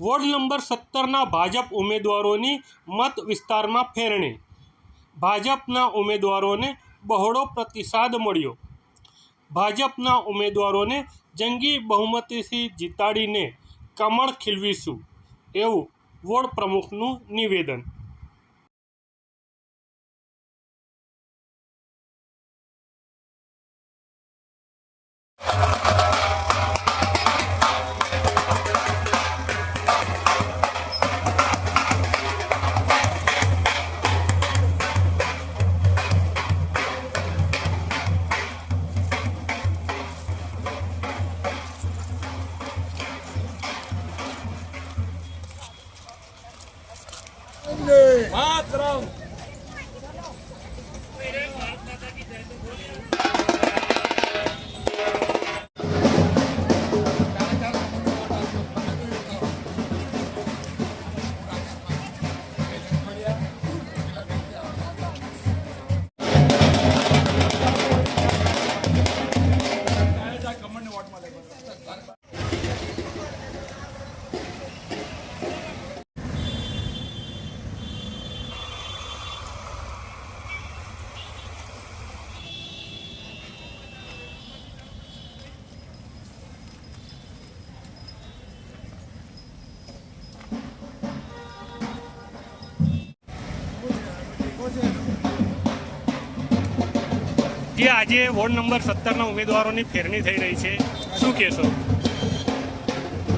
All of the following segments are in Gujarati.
વોર્ડ નંબર 17ના ભાજપ ઉમેદવારોની મત વિસ્તારમાં ફેરણી. ભાજપના ઉમેદવારોને બહોળો પ્રતિસાદ મળ્યો. ભાજપના ઉમેદવારોને જંગી બહુમતીથી જીતાડીને કમળ ખીલવીશું, એવું વોર્ડ પ્રમુખનું નિવેદન. मातरम। જે આજે વોર્ડ નંબર 17ના ઉમેદવારોની ફેરણી થઈ રહી છે, શું કહેશો?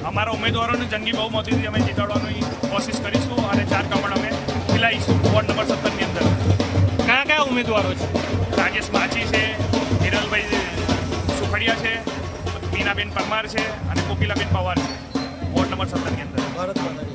અમારા ઉમેદવારોને જંગી બહુમતીથી અમે જીતાડવાની કોશિશ કરીશું અને 4 કમળ અમે ખીલાવીશું વોર્ડ નંબર 17ની અંદર. કયા કયા ઉમેદવારો છે? રાજેશ માછી છે, હિરલભાઈ સુખડિયા છે, બીનાબેન પરમાર છે અને કોકિલાબેન પવાર છે વોર્ડ નંબર 17ની અંદર.